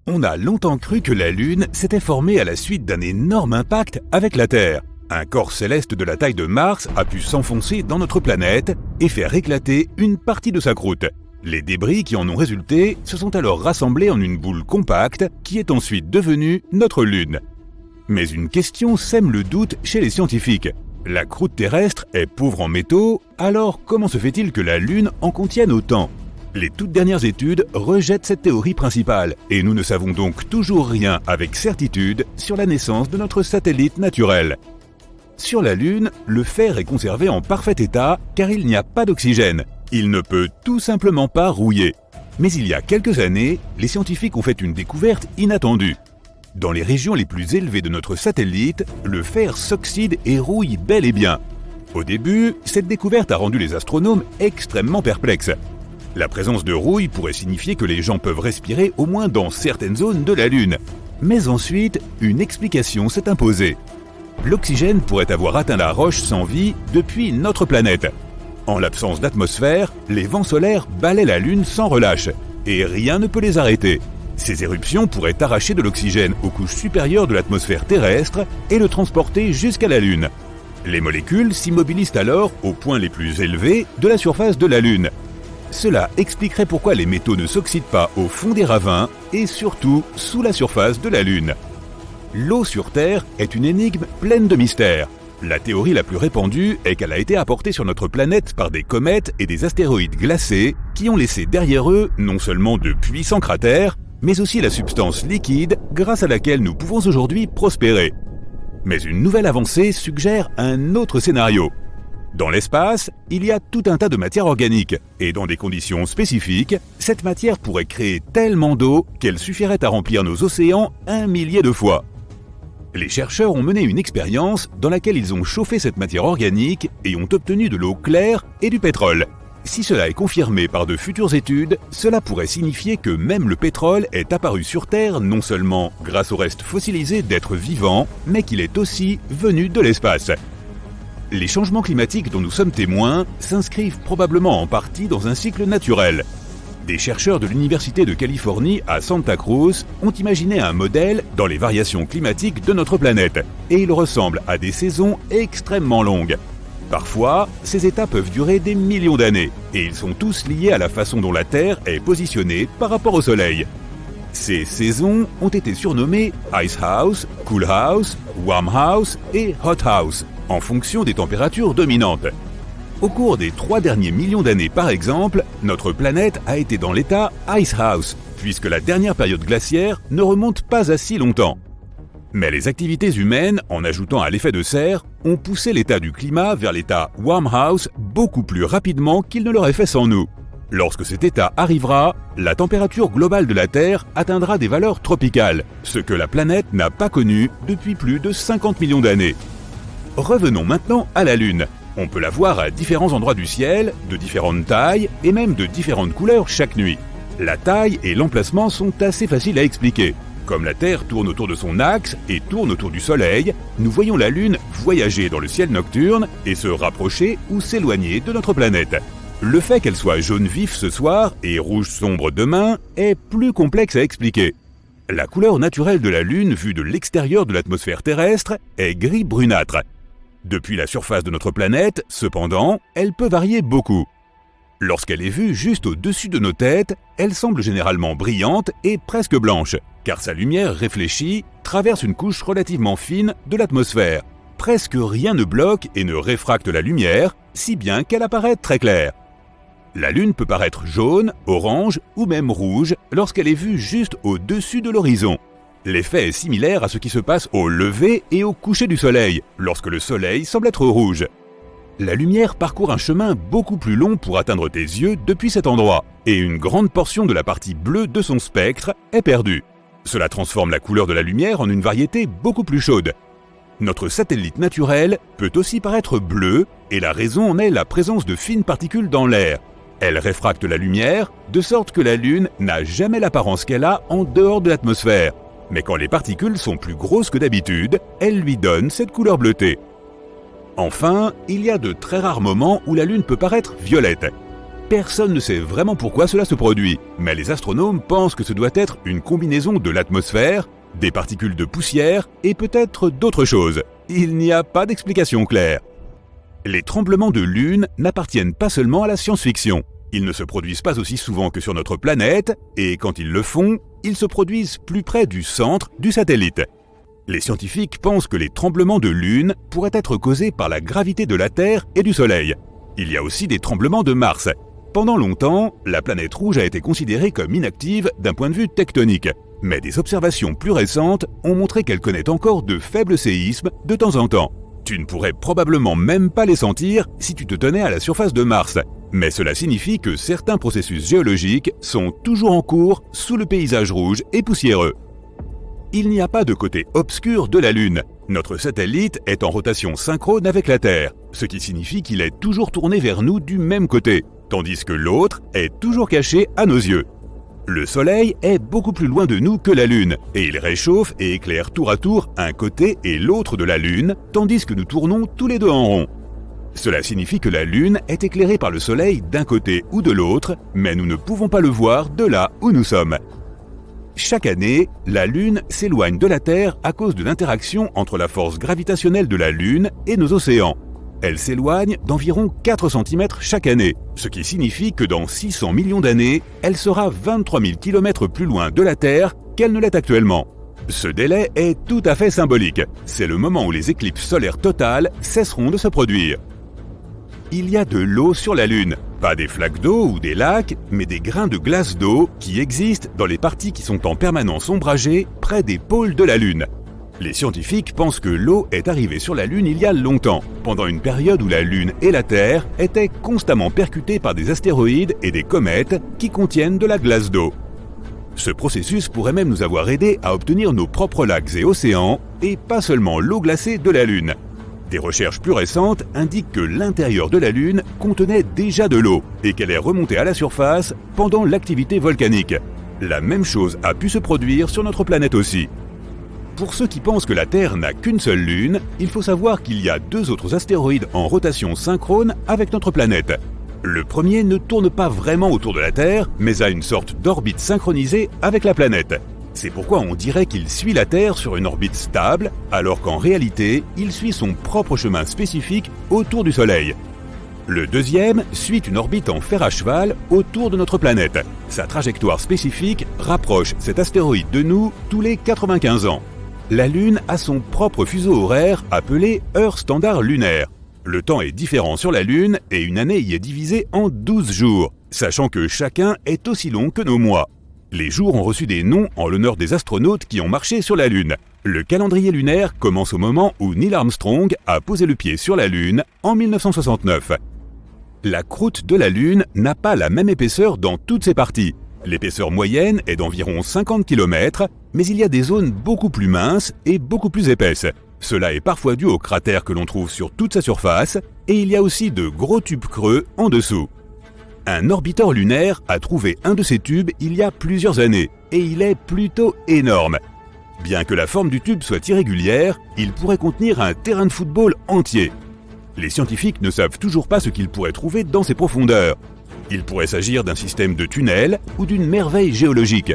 On a longtemps cru que la Lune s'était formée à la suite d'un énorme impact avec la Terre. Un corps céleste de la taille de Mars a pu s'enfoncer dans notre planète et faire éclater une partie de sa croûte. Les débris qui en ont résulté se sont alors rassemblés en une boule compacte qui est ensuite devenue notre Lune. Mais une question sème le doute chez les scientifiques. La croûte terrestre est pauvre en métaux, alors comment se fait-il que la Lune en contienne autant ? Les toutes dernières études rejettent cette théorie principale, et nous ne savons donc toujours rien avec certitude sur la naissance de notre satellite naturel. Sur la Lune, le fer est conservé en parfait état car il n'y a pas d'oxygène. Il ne peut tout simplement pas rouiller. Mais il y a quelques années, les scientifiques ont fait une découverte inattendue. Dans les régions les plus élevées de notre satellite, le fer s'oxyde et rouille bel et bien. Au début, cette découverte a rendu les astronomes extrêmement perplexes. La présence de rouille pourrait signifier que les gens peuvent respirer au moins dans certaines zones de la Lune. Mais ensuite, une explication s'est imposée. L'oxygène pourrait avoir atteint la roche sans vie depuis notre planète. En l'absence d'atmosphère, les vents solaires balaient la Lune sans relâche, et rien ne peut les arrêter. Ces éruptions pourraient arracher de l'oxygène aux couches supérieures de l'atmosphère terrestre et le transporter jusqu'à la Lune. Les molécules s'immobilisent alors aux points les plus élevés de la surface de la Lune. Cela expliquerait pourquoi les métaux ne s'oxydent pas au fond des ravins et surtout sous la surface de la Lune. L'eau sur Terre est une énigme pleine de mystères. La théorie la plus répandue est qu'elle a été apportée sur notre planète par des comètes et des astéroïdes glacés qui ont laissé derrière eux non seulement de puissants cratères, mais aussi la substance liquide grâce à laquelle nous pouvons aujourd'hui prospérer. Mais une nouvelle avancée suggère un autre scénario. Dans l'espace, il y a tout un tas de matière organique, et dans des conditions spécifiques, cette matière pourrait créer tellement d'eau qu'elle suffirait à remplir nos océans 1 millier de fois. Les chercheurs ont mené une expérience dans laquelle ils ont chauffé cette matière organique et ont obtenu de l'eau claire et du pétrole. Si cela est confirmé par de futures études, cela pourrait signifier que même le pétrole est apparu sur Terre non seulement grâce aux restes fossilisés d'êtres vivants, mais qu'il est aussi venu de l'espace. Les changements climatiques dont nous sommes témoins s'inscrivent probablement en partie dans un cycle naturel. Des chercheurs de l'Université de Californie à Santa Cruz ont imaginé un modèle dans les variations climatiques de notre planète, et il ressemble à des saisons extrêmement longues. Parfois, ces états peuvent durer des millions d'années, et ils sont tous liés à la façon dont la Terre est positionnée par rapport au Soleil. Ces saisons ont été surnommées Ice House, Cool House, Warm House et Hot House, en fonction des températures dominantes. Au cours des 3 derniers millions d'années par exemple, notre planète a été dans l'état Ice House, puisque la dernière période glaciaire ne remonte pas à si longtemps. Mais les activités humaines, en ajoutant à l'effet de serre, ont poussé l'état du climat vers l'état Warm House beaucoup plus rapidement qu'il ne l'aurait fait sans nous. Lorsque cet état arrivera, la température globale de la Terre atteindra des valeurs tropicales, ce que la planète n'a pas connu depuis plus de 50 millions d'années. Revenons maintenant à la Lune. On peut la voir à différents endroits du ciel, de différentes tailles et même de différentes couleurs chaque nuit. La taille et l'emplacement sont assez faciles à expliquer. Comme la Terre tourne autour de son axe et tourne autour du Soleil, nous voyons la Lune voyager dans le ciel nocturne et se rapprocher ou s'éloigner de notre planète. Le fait qu'elle soit jaune vif ce soir et rouge sombre demain est plus complexe à expliquer. La couleur naturelle de la Lune vue de l'extérieur de l'atmosphère terrestre est gris brunâtre. Depuis la surface de notre planète, cependant, elle peut varier beaucoup. Lorsqu'elle est vue juste au-dessus de nos têtes, elle semble généralement brillante et presque blanche, car sa lumière réfléchie traverse une couche relativement fine de l'atmosphère. Presque rien ne bloque et ne réfracte la lumière, si bien qu'elle apparaît très claire. La Lune peut paraître jaune, orange ou même rouge lorsqu'elle est vue juste au-dessus de l'horizon. L'effet est similaire à ce qui se passe au lever et au coucher du Soleil, lorsque le Soleil semble être rouge. La lumière parcourt un chemin beaucoup plus long pour atteindre tes yeux depuis cet endroit, et une grande portion de la partie bleue de son spectre est perdue. Cela transforme la couleur de la lumière en une variété beaucoup plus chaude. Notre satellite naturel peut aussi paraître bleu, et la raison en est la présence de fines particules dans l'air. Elles réfractent la lumière, de sorte que la Lune n'a jamais l'apparence qu'elle a en dehors de l'atmosphère. Mais quand les particules sont plus grosses que d'habitude, elles lui donnent cette couleur bleutée. Enfin, il y a de très rares moments où la Lune peut paraître violette. Personne ne sait vraiment pourquoi cela se produit, mais les astronomes pensent que ce doit être une combinaison de l'atmosphère, des particules de poussière et peut-être d'autres choses. Il n'y a pas d'explication claire. Les tremblements de lune n'appartiennent pas seulement à la science-fiction. Ils ne se produisent pas aussi souvent que sur notre planète, et quand ils le font, ils se produisent plus près du centre du satellite. Les scientifiques pensent que les tremblements de lune pourraient être causés par la gravité de la Terre et du Soleil. Il y a aussi des tremblements de Mars. Pendant longtemps, la planète rouge a été considérée comme inactive d'un point de vue tectonique. Mais des observations plus récentes ont montré qu'elle connaît encore de faibles séismes de temps en temps. Tu ne pourrais probablement même pas les sentir si tu te tenais à la surface de Mars. Mais cela signifie que certains processus géologiques sont toujours en cours sous le paysage rouge et poussiéreux. Il n'y a pas de côté obscur de la Lune. Notre satellite est en rotation synchrone avec la Terre, ce qui signifie qu'il est toujours tourné vers nous du même côté, tandis que l'autre est toujours caché à nos yeux. Le Soleil est beaucoup plus loin de nous que la Lune, et il réchauffe et éclaire tour à tour un côté et l'autre de la Lune, tandis que nous tournons tous les deux en rond. Cela signifie que la Lune est éclairée par le Soleil d'un côté ou de l'autre, mais nous ne pouvons pas le voir de là où nous sommes. Chaque année, la Lune s'éloigne de la Terre à cause de l'interaction entre la force gravitationnelle de la Lune et nos océans. Elle s'éloigne d'environ 4 cm chaque année, ce qui signifie que dans 600 millions d'années, elle sera 23 000 km plus loin de la Terre qu'elle ne l'est actuellement. Ce délai est tout à fait symbolique. C'est le moment où les éclipses solaires totales cesseront de se produire. Il y a de l'eau sur la Lune. Pas des flaques d'eau ou des lacs, mais des grains de glace d'eau qui existent dans les parties qui sont en permanence ombragées près des pôles de la Lune. Les scientifiques pensent que l'eau est arrivée sur la Lune il y a longtemps, pendant une période où la Lune et la Terre étaient constamment percutées par des astéroïdes et des comètes qui contiennent de la glace d'eau. Ce processus pourrait même nous avoir aidés à obtenir nos propres lacs et océans, et pas seulement l'eau glacée de la Lune. Des recherches plus récentes indiquent que l'intérieur de la Lune contenait déjà de l'eau et qu'elle est remontée à la surface pendant l'activité volcanique. La même chose a pu se produire sur notre planète aussi. Pour ceux qui pensent que la Terre n'a qu'une seule lune, il faut savoir qu'il y a 2 autres astéroïdes en rotation synchrone avec notre planète. Le premier ne tourne pas vraiment autour de la Terre, mais a une sorte d'orbite synchronisée avec la planète. C'est pourquoi on dirait qu'il suit la Terre sur une orbite stable, alors qu'en réalité, il suit son propre chemin spécifique autour du Soleil. Le deuxième suit une orbite en fer à cheval autour de notre planète. Sa trajectoire spécifique rapproche cet astéroïde de nous tous les 95 ans. La Lune a son propre fuseau horaire appelé heure standard lunaire. Le temps est différent sur la Lune et une année y est divisée en 12 jours, sachant que chacun est aussi long que nos mois. Les jours ont reçu des noms en l'honneur des astronautes qui ont marché sur la Lune. Le calendrier lunaire commence au moment où Neil Armstrong a posé le pied sur la Lune en 1969. La croûte de la Lune n'a pas la même épaisseur dans toutes ses parties. L'épaisseur moyenne est d'environ 50 km, mais il y a des zones beaucoup plus minces et beaucoup plus épaisses. Cela est parfois dû aux cratères que l'on trouve sur toute sa surface, et il y a aussi de gros tubes creux en dessous. Un orbiteur lunaire a trouvé un de ces tubes il y a plusieurs années, et il est plutôt énorme. Bien que la forme du tube soit irrégulière, il pourrait contenir un terrain de football entier. Les scientifiques ne savent toujours pas ce qu'ils pourraient trouver dans ces profondeurs. Il pourrait s'agir d'un système de tunnel ou d'une merveille géologique.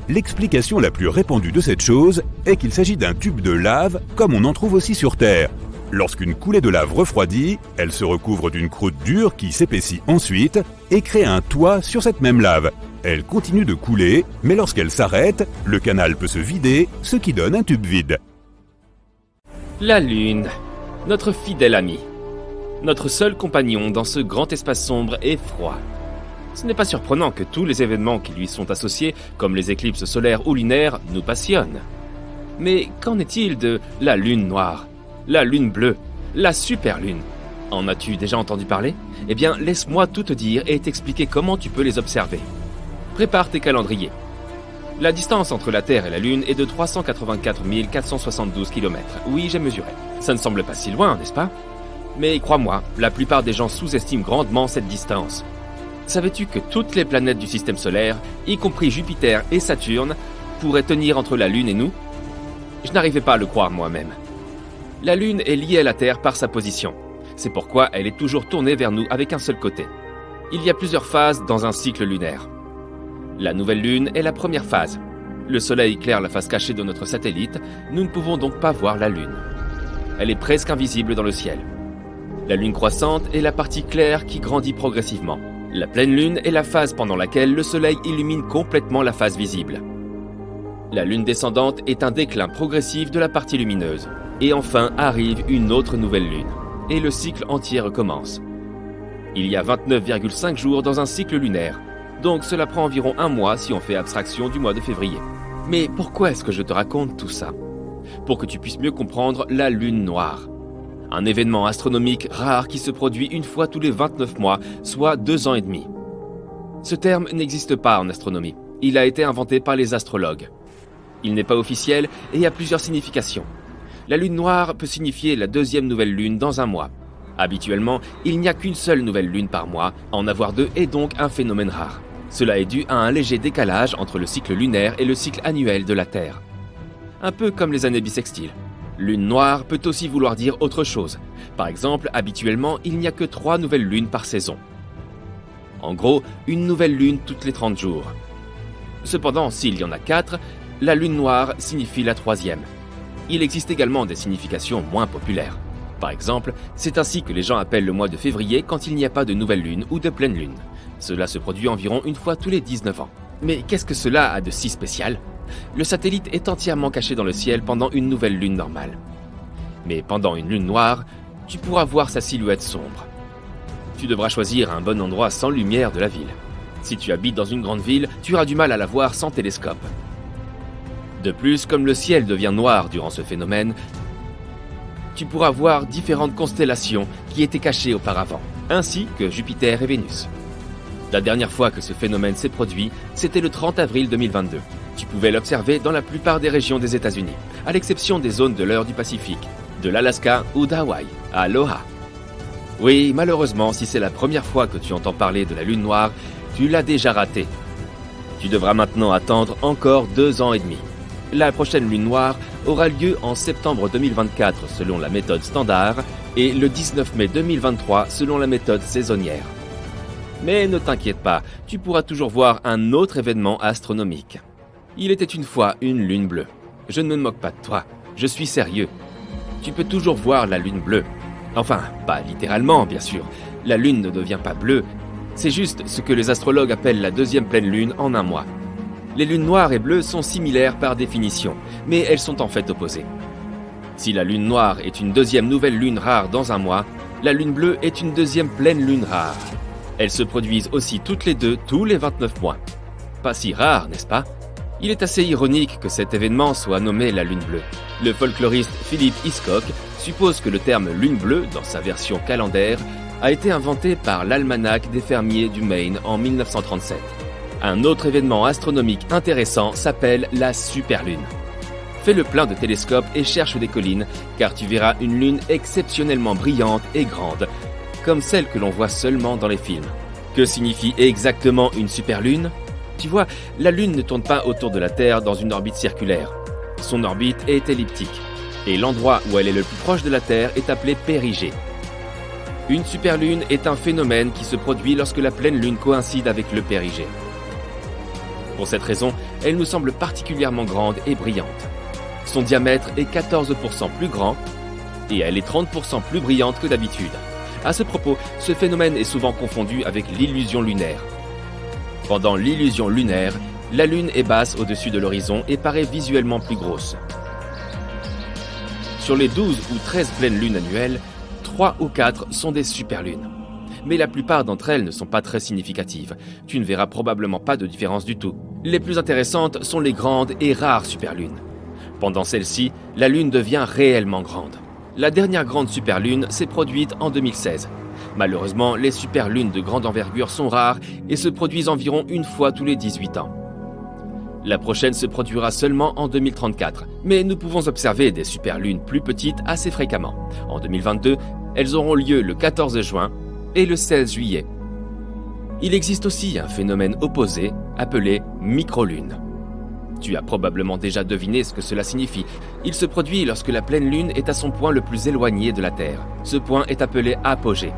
L'explication la plus répandue de cette chose est qu'il s'agit d'un tube de lave comme on en trouve aussi sur Terre. Lorsqu'une coulée de lave refroidit, elle se recouvre d'une croûte dure qui s'épaissit ensuite et crée un toit sur cette même lave. Elle continue de couler, mais lorsqu'elle s'arrête, le canal peut se vider, ce qui donne un tube vide. La Lune, notre fidèle ami. Notre seul compagnon dans ce grand espace sombre et froid. Ce n'est pas surprenant que tous les événements qui lui sont associés, comme les éclipses solaires ou lunaires, nous passionnent. Mais qu'en est-il de la Lune noire, la Lune bleue, la super Lune? En as-tu déjà entendu parler? Eh bien, laisse-moi tout te dire et t'expliquer comment tu peux les observer. Prépare tes calendriers. La distance entre la Terre et la Lune est de 384 472 km. Oui, j'ai mesuré. Ça ne semble pas si loin, n'est-ce pas? Mais crois-moi, la plupart des gens sous-estiment grandement cette distance. Savais-tu que toutes les planètes du système solaire, y compris Jupiter et Saturne, pourraient tenir entre la Lune et nous? Je n'arrivais pas à le croire moi-même. La Lune est liée à la Terre par sa position. C'est pourquoi elle est toujours tournée vers nous avec un seul côté. Il y a plusieurs phases dans un cycle lunaire. La nouvelle lune est la première phase. Le soleil éclaire la face cachée de notre satellite, nous ne pouvons donc pas voir la lune. Elle est presque invisible dans le ciel. La lune croissante est la partie claire qui grandit progressivement. La pleine lune est la phase pendant laquelle le soleil illumine complètement la face visible. La lune descendante est un déclin progressif de la partie lumineuse. Et enfin arrive une autre nouvelle lune. Et le cycle entier recommence. Il y a 29,5 jours dans un cycle lunaire. Donc cela prend environ un mois si on fait abstraction du mois de février. Mais pourquoi est-ce que je te raconte tout ça? Pour que tu puisses mieux comprendre la lune noire. Un événement astronomique rare qui se produit une fois tous les 29 mois, soit 2 ans et demi. Ce terme n'existe pas en astronomie. Il a été inventé par les astrologues. Il n'est pas officiel et a plusieurs significations. La lune noire peut signifier la deuxième nouvelle lune dans un mois. Habituellement, il n'y a qu'une seule nouvelle lune par mois, en avoir 2 est donc un phénomène rare. Cela est dû à un léger décalage entre le cycle lunaire et le cycle annuel de la Terre. Un peu comme les années bissextiles. Lune noire peut aussi vouloir dire autre chose. Par exemple, habituellement, il n'y a que 3 nouvelles lunes par saison. En gros, une nouvelle lune toutes les 30 jours. Cependant, s'il y en a 4, la lune noire signifie la 3e. Il existe également des significations moins populaires. Par exemple, c'est ainsi que les gens appellent le mois de février quand il n'y a pas de nouvelle lune ou de pleine lune. Cela se produit environ une fois tous les 19 ans. Mais qu'est-ce que cela a de si spécial ? Le satellite est entièrement caché dans le ciel pendant une nouvelle lune normale. Mais pendant une lune noire, tu pourras voir sa silhouette sombre. Tu devras choisir un bon endroit sans lumière de la ville. Si tu habites dans une grande ville, tu auras du mal à la voir sans télescope. De plus, comme le ciel devient noir durant ce phénomène, tu pourras voir différentes constellations qui étaient cachées auparavant, ainsi que Jupiter et Vénus. La dernière fois que ce phénomène s'est produit, c'était le 30 avril 2022. Tu pouvais l'observer dans la plupart des régions des États-Unis, à l'exception des zones de l'heure du Pacifique, de l'Alaska ou d'Hawaï, à Aloha. Oui, malheureusement, si c'est la première fois que tu entends parler de la lune noire, tu l'as déjà raté. Tu devras maintenant attendre encore 2 ans et demi. La prochaine lune noire aura lieu en septembre 2024 selon la méthode standard et le 19 mai 2023 selon la méthode saisonnière. Mais ne t'inquiète pas, tu pourras toujours voir un autre événement astronomique. Il était une fois une lune bleue. Je ne me moque pas de toi, je suis sérieux. Tu peux toujours voir la lune bleue. Enfin, pas littéralement, bien sûr. La lune ne devient pas bleue. C'est juste ce que les astrologues appellent la deuxième pleine lune en un mois. Les lunes noires et bleues sont similaires par définition, mais elles sont en fait opposées. Si la lune noire est une deuxième nouvelle lune rare dans un mois, la lune bleue est une deuxième pleine lune rare. Elles se produisent aussi toutes les deux tous les 29 mois. Pas si rare, n'est-ce pas ? Il est assez ironique que cet événement soit nommé la lune bleue. Le folkloriste Philip Hiscock suppose que le terme lune bleue, dans sa version calendaire, a été inventé par l'almanach des fermiers du Maine en 1937. Un autre événement astronomique intéressant s'appelle la superlune. Fais le plein de télescopes et cherche des collines, car tu verras une lune exceptionnellement brillante et grande, comme celle que l'on voit seulement dans les films. Que signifie exactement une superlune ? Tu vois, la Lune ne tourne pas autour de la Terre dans une orbite circulaire. Son orbite est elliptique, et l'endroit où elle est le plus proche de la Terre est appelé périgée. Une superlune est un phénomène qui se produit lorsque la pleine Lune coïncide avec le périgée. Pour cette raison, elle nous semble particulièrement grande et brillante. Son diamètre est 14% plus grand, et elle est 30% plus brillante que d'habitude. À ce propos, ce phénomène est souvent confondu avec l'illusion lunaire. Pendant l'illusion lunaire, la Lune est basse au-dessus de l'horizon et paraît visuellement plus grosse. Sur les 12 ou 13 pleines lunes annuelles, 3 ou 4 sont des superlunes. Mais la plupart d'entre elles ne sont pas très significatives. Tu ne verras probablement pas de différence du tout. Les plus intéressantes sont les grandes et rares superlunes. Pendant celles-ci, la Lune devient réellement grande. La dernière grande superlune s'est produite en 2016. Malheureusement, les superlunes de grande envergure sont rares et se produisent environ une fois tous les 18 ans. La prochaine se produira seulement en 2034, mais nous pouvons observer des superlunes plus petites assez fréquemment. En 2022, elles auront lieu le 14 juin et le 16 juillet. Il existe aussi un phénomène opposé appelé microlune. Tu as probablement déjà deviné ce que cela signifie. Il se produit lorsque la pleine lune est à son point le plus éloigné de la Terre. Ce point est appelé apogée.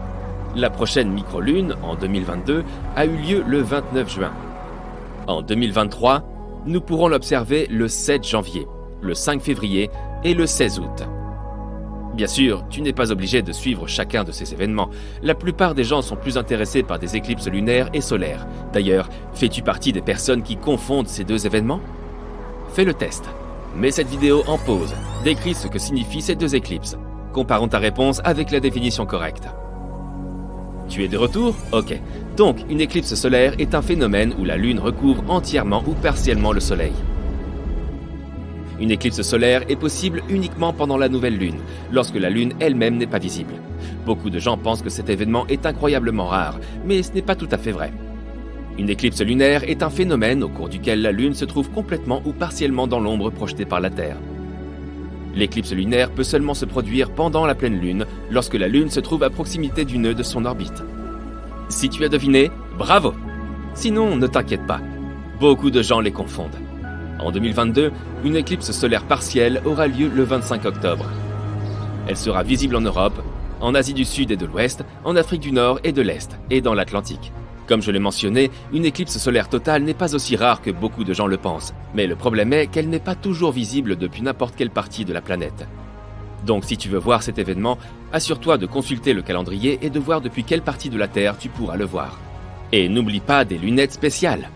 La prochaine microlune, en 2022, a eu lieu le 29 juin. En 2023, nous pourrons l'observer le 7 janvier, le 5 février et le 16 août. Bien sûr, tu n'es pas obligé de suivre chacun de ces événements. La plupart des gens sont plus intéressés par des éclipses lunaires et solaires. D'ailleurs, fais-tu partie des personnes qui confondent ces deux événements ? Fais le test. Mets cette vidéo en pause. Décris ce que signifient ces deux éclipses. Comparons ta réponse avec la définition correcte. Tu es de retour ? Ok. Donc, une éclipse solaire est un phénomène où la Lune recouvre entièrement ou partiellement le Soleil. Une éclipse solaire est possible uniquement pendant la nouvelle Lune, lorsque la Lune elle-même n'est pas visible. Beaucoup de gens pensent que cet événement est incroyablement rare, mais ce n'est pas tout à fait vrai. Une éclipse lunaire est un phénomène au cours duquel la Lune se trouve complètement ou partiellement dans l'ombre projetée par la Terre. L'éclipse lunaire peut seulement se produire pendant la pleine Lune, lorsque la Lune se trouve à proximité du nœud de son orbite. Si tu as deviné, bravo! Sinon, ne t'inquiète pas. Beaucoup de gens les confondent. En 2022, une éclipse solaire partielle aura lieu le 25 octobre. Elle sera visible en Europe, en Asie du Sud et de l'Ouest, en Afrique du Nord et de l'Est, et dans l'Atlantique. Comme je l'ai mentionné, une éclipse solaire totale n'est pas aussi rare que beaucoup de gens le pensent, mais le problème est qu'elle n'est pas toujours visible depuis n'importe quelle partie de la planète. Donc si tu veux voir cet événement, assure-toi de consulter le calendrier et de voir depuis quelle partie de la Terre tu pourras le voir. Et n'oublie pas des lunettes spéciales.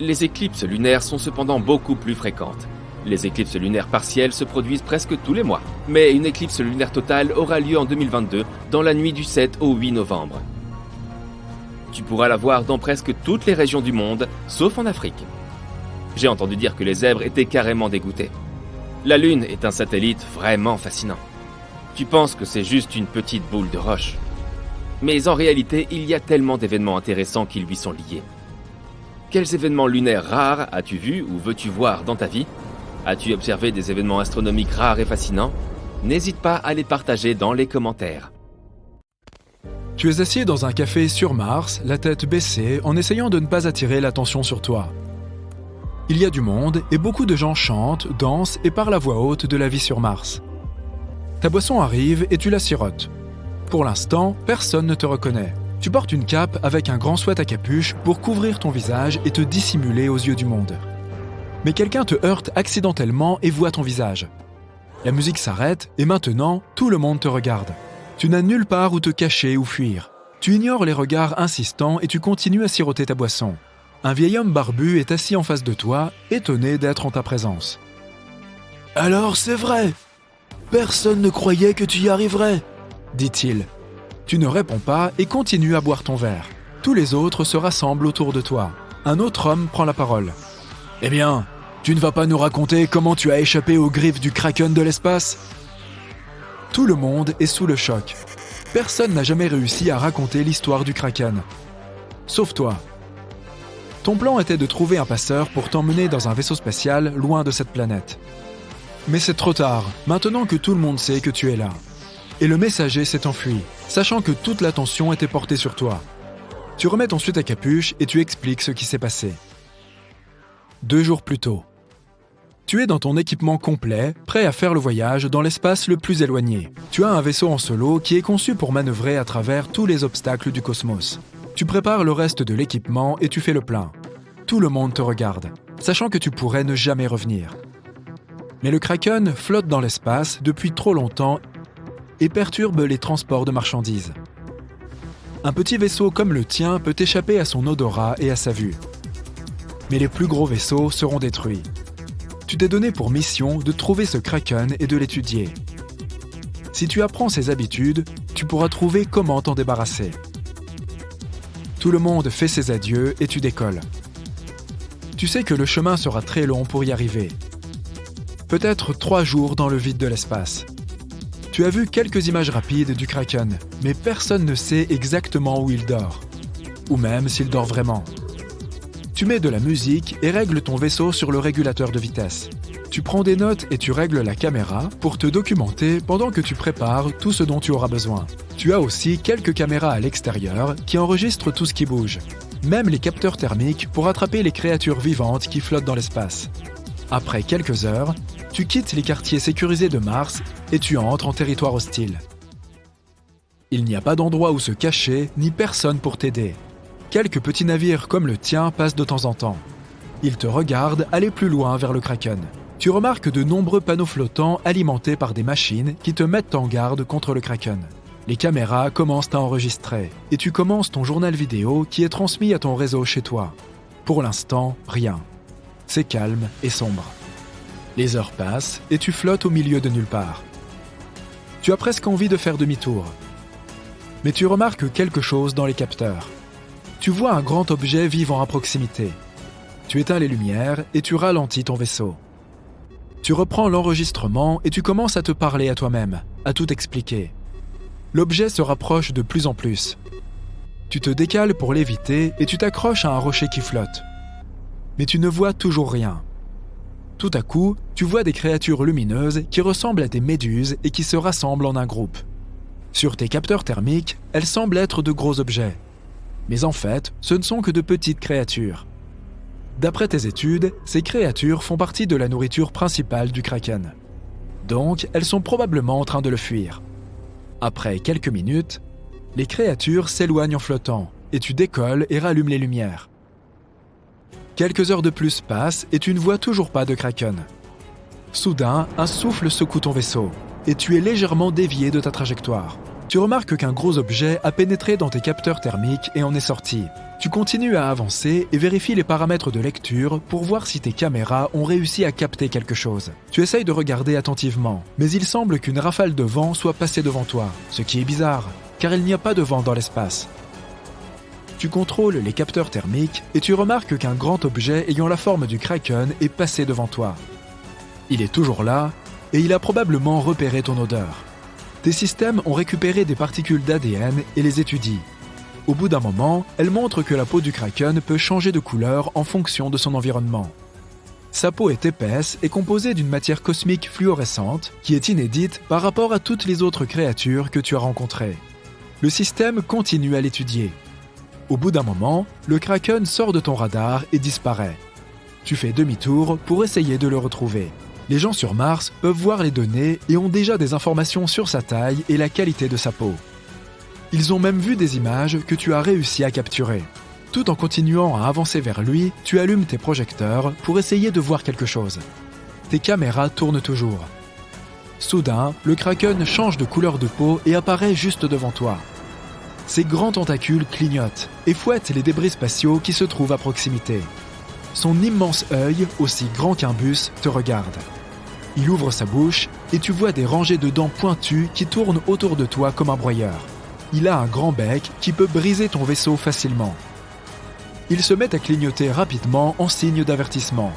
Les éclipses lunaires sont cependant beaucoup plus fréquentes. Les éclipses lunaires partielles se produisent presque tous les mois, mais une éclipse lunaire totale aura lieu en 2022, dans la nuit du 7 au 8 novembre. Tu pourras la voir dans presque toutes les régions du monde, sauf en Afrique. J'ai entendu dire que les zèbres étaient carrément dégoûtés. La Lune est un satellite vraiment fascinant. Tu penses que c'est juste une petite boule de roche. Mais en réalité, il y a tellement d'événements intéressants qui lui sont liés. Quels événements lunaires rares as-tu vus ou veux-tu voir dans ta vie ? As-tu observé des événements astronomiques rares et fascinants ? N'hésite pas à les partager dans les commentaires. Tu es assis dans un café sur Mars, la tête baissée, en essayant de ne pas attirer l'attention sur toi. Il y a du monde et beaucoup de gens chantent, dansent et parlent à voix haute de la vie sur Mars. Ta boisson arrive et tu la sirotes. Pour l'instant, personne ne te reconnaît. Tu portes une cape avec un grand sweat à capuche pour couvrir ton visage et te dissimuler aux yeux du monde. Mais quelqu'un te heurte accidentellement et voit ton visage. La musique s'arrête et maintenant, tout le monde te regarde. Tu n'as nulle part où te cacher ou fuir. Tu ignores les regards insistants et tu continues à siroter ta boisson. Un vieil homme barbu est assis en face de toi, étonné d'être en ta présence. « Alors c'est vrai! Personne ne croyait que tu y arriverais !» dit-il. Tu ne réponds pas et continues à boire ton verre. Tous les autres se rassemblent autour de toi. Un autre homme prend la parole. « Eh bien, tu ne vas pas nous raconter comment tu as échappé aux griffes du Kraken de l'espace ?» Tout le monde est sous le choc. Personne n'a jamais réussi à raconter l'histoire du Kraken. Sauf toi. Ton plan était de trouver un passeur pour t'emmener dans un vaisseau spatial loin de cette planète. Mais c'est trop tard, maintenant que tout le monde sait que tu es là. Et le messager s'est enfui, sachant que toute l'attention était portée sur toi. Tu remets ensuite ta capuche et tu expliques ce qui s'est passé. 2 jours plus tôt. Tu es dans ton équipement complet, prêt à faire le voyage dans l'espace le plus éloigné. Tu as un vaisseau en solo qui est conçu pour manœuvrer à travers tous les obstacles du cosmos. Tu prépares le reste de l'équipement et tu fais le plein. Tout le monde te regarde, sachant que tu pourrais ne jamais revenir. Mais le Kraken flotte dans l'espace depuis trop longtemps et perturbe les transports de marchandises. Un petit vaisseau comme le tien peut échapper à son odorat et à sa vue. Mais les plus gros vaisseaux seront détruits. Tu t'es donné pour mission de trouver ce Kraken et de l'étudier. Si tu apprends ses habitudes, tu pourras trouver comment t'en débarrasser. Tout le monde fait ses adieux et tu décolles. Tu sais que le chemin sera très long pour y arriver. Peut-être 3 jours dans le vide de l'espace. Tu as vu quelques images rapides du Kraken, mais personne ne sait exactement où il dort. Ou même s'il dort vraiment. Tu mets de la musique et règles ton vaisseau sur le régulateur de vitesse. Tu prends des notes et tu règles la caméra pour te documenter pendant que tu prépares tout ce dont tu auras besoin. Tu as aussi quelques caméras à l'extérieur qui enregistrent tout ce qui bouge. Même les capteurs thermiques pour attraper les créatures vivantes qui flottent dans l'espace. Après quelques heures, tu quittes les quartiers sécurisés de Mars et tu entres en territoire hostile. Il n'y a pas d'endroit où se cacher, ni personne pour t'aider. Quelques petits navires comme le tien passent de temps en temps. Ils te regardent aller plus loin vers le Kraken. Tu remarques de nombreux panneaux flottants alimentés par des machines qui te mettent en garde contre le Kraken. Les caméras commencent à enregistrer et tu commences ton journal vidéo qui est transmis à ton réseau chez toi. Pour l'instant, rien. C'est calme et sombre. Les heures passent et tu flottes au milieu de nulle part. Tu as presque envie de faire demi-tour. Mais tu remarques quelque chose dans les capteurs. Tu vois un grand objet vivant à proximité. Tu éteins les lumières et tu ralentis ton vaisseau. Tu reprends l'enregistrement et tu commences à te parler à toi-même, à tout expliquer. L'objet se rapproche de plus en plus. Tu te décales pour l'éviter et tu t'accroches à un rocher qui flotte. Mais tu ne vois toujours rien. Tout à coup, tu vois des créatures lumineuses qui ressemblent à des méduses et qui se rassemblent en un groupe. Sur tes capteurs thermiques, elles semblent être de gros objets. Mais en fait, ce ne sont que de petites créatures. D'après tes études, ces créatures font partie de la nourriture principale du Kraken. Donc, elles sont probablement en train de le fuir. Après quelques minutes, les créatures s'éloignent en flottant et tu décolles et rallumes les lumières. Quelques heures de plus passent et tu ne vois toujours pas de Kraken. Soudain, un souffle secoue ton vaisseau et tu es légèrement dévié de ta trajectoire. Tu remarques qu'un gros objet a pénétré dans tes capteurs thermiques et en est sorti. Tu continues à avancer et vérifies les paramètres de lecture pour voir si tes caméras ont réussi à capter quelque chose. Tu essayes de regarder attentivement, mais il semble qu'une rafale de vent soit passée devant toi, ce qui est bizarre, car il n'y a pas de vent dans l'espace. Tu contrôles les capteurs thermiques et tu remarques qu'un grand objet ayant la forme du Kraken est passé devant toi. Il est toujours là et il a probablement repéré ton odeur. Tes systèmes ont récupéré des particules d'ADN et les étudient. Au bout d'un moment, elles montrent que la peau du Kraken peut changer de couleur en fonction de son environnement. Sa peau est épaisse et composée d'une matière cosmique fluorescente qui est inédite par rapport à toutes les autres créatures que tu as rencontrées. Le système continue à l'étudier. Au bout d'un moment, le Kraken sort de ton radar et disparaît. Tu fais demi-tour pour essayer de le retrouver. Les gens sur Mars peuvent voir les données et ont déjà des informations sur sa taille et la qualité de sa peau. Ils ont même vu des images que tu as réussi à capturer. Tout en continuant à avancer vers lui, tu allumes tes projecteurs pour essayer de voir quelque chose. Tes caméras tournent toujours. Soudain, le Kraken change de couleur de peau et apparaît juste devant toi. Ses grands tentacules clignotent et fouettent les débris spatiaux qui se trouvent à proximité. Son immense œil, aussi grand qu'un bus, te regarde. Il ouvre sa bouche et tu vois des rangées de dents pointues qui tournent autour de toi comme un broyeur. Il a un grand bec qui peut briser ton vaisseau facilement. Il se met à clignoter rapidement en signe d'avertissement.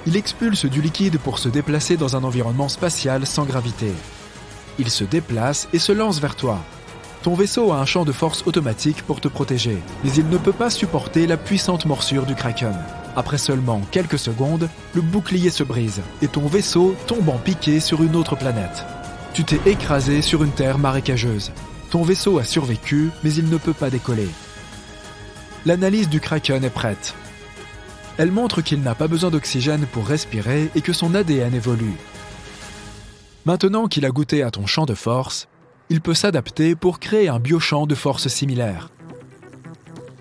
Il expulse du liquide pour se déplacer dans un environnement spatial sans gravité. Il se déplace et se lance vers toi. Ton vaisseau a un champ de force automatique pour te protéger, mais il ne peut pas supporter la puissante morsure du Kraken. Après seulement quelques secondes, le bouclier se brise et ton vaisseau tombe en piqué sur une autre planète. Tu t'es écrasé sur une terre marécageuse. Ton vaisseau a survécu, mais il ne peut pas décoller. L'analyse du Kraken est prête. Elle montre qu'il n'a pas besoin d'oxygène pour respirer et que son ADN évolue. Maintenant qu'il a goûté à ton champ de force, il peut s'adapter pour créer un biochamp de force similaire.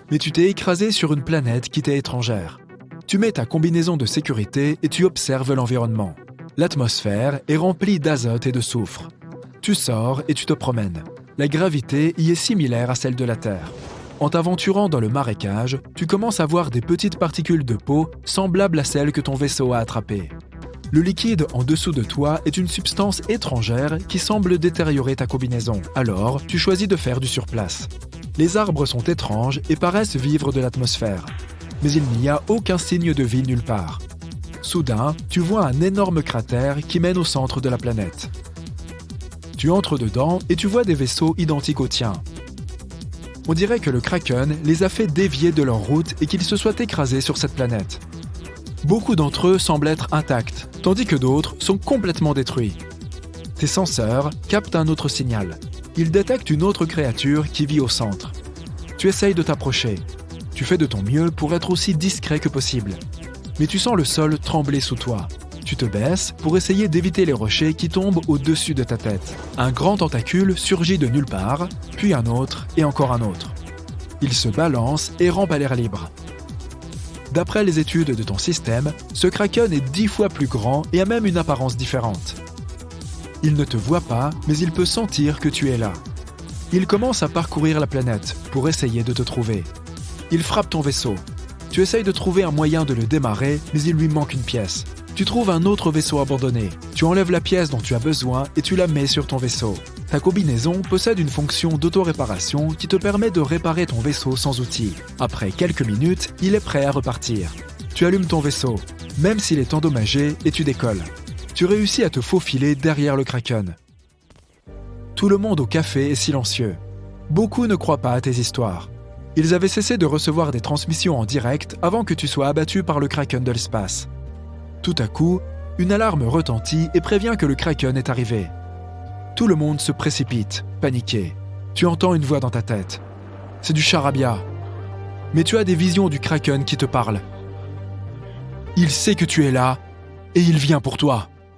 Mais tu t'es écrasé sur une planète qui t'est étrangère. Tu mets ta combinaison de sécurité et tu observes l'environnement. L'atmosphère est remplie d'azote et de soufre. Tu sors et tu te promènes. La gravité y est similaire à celle de la Terre. En t'aventurant dans le marécage, tu commences à voir des petites particules de peau semblables à celles que ton vaisseau a attrapées. Le liquide en dessous de toi est une substance étrangère qui semble détériorer ta combinaison. Alors, tu choisis de faire du surplace. Les arbres sont étranges et paraissent vivre de l'atmosphère. Mais il n'y a aucun signe de vie nulle part. Soudain, tu vois un énorme cratère qui mène au centre de la planète. Tu entres dedans et tu vois des vaisseaux identiques aux tiens. On dirait que le Kraken les a fait dévier de leur route et qu'ils se soient écrasés sur cette planète. Beaucoup d'entre eux semblent être intacts, tandis que d'autres sont complètement détruits. Tes senseurs captent un autre signal. Ils détectent une autre créature qui vit au centre. Tu essayes de t'approcher. Tu fais de ton mieux pour être aussi discret que possible. Mais tu sens le sol trembler sous toi. Tu te baisses pour essayer d'éviter les rochers qui tombent au-dessus de ta tête. Un grand tentacule surgit de nulle part, puis un autre et encore un autre. Il se balance et rampe à l'air libre. D'après les études de ton système, ce kraken est 10 fois plus grand et a même une apparence différente. Il ne te voit pas, mais il peut sentir que tu es là. Il commence à parcourir la planète pour essayer de te trouver. Il frappe ton vaisseau. Tu essayes de trouver un moyen de le démarrer, mais il lui manque une pièce. Tu trouves un autre vaisseau abandonné. Tu enlèves la pièce dont tu as besoin et tu la mets sur ton vaisseau. Ta combinaison possède une fonction d'auto-réparation qui te permet de réparer ton vaisseau sans outil. Après quelques minutes, il est prêt à repartir. Tu allumes ton vaisseau, même s'il est endommagé, et tu décolles. Tu réussis à te faufiler derrière le kraken. Tout le monde au café est silencieux. Beaucoup ne croient pas à tes histoires. Ils avaient cessé de recevoir des transmissions en direct avant que tu sois abattu par le kraken de l'espace. Tout à coup, une alarme retentit et prévient que le kraken est arrivé. Tout le monde se précipite, paniqué. Tu entends une voix dans ta tête. C'est du charabia. Mais tu as des visions du kraken qui te parlent. Il sait que tu es là et il vient pour toi.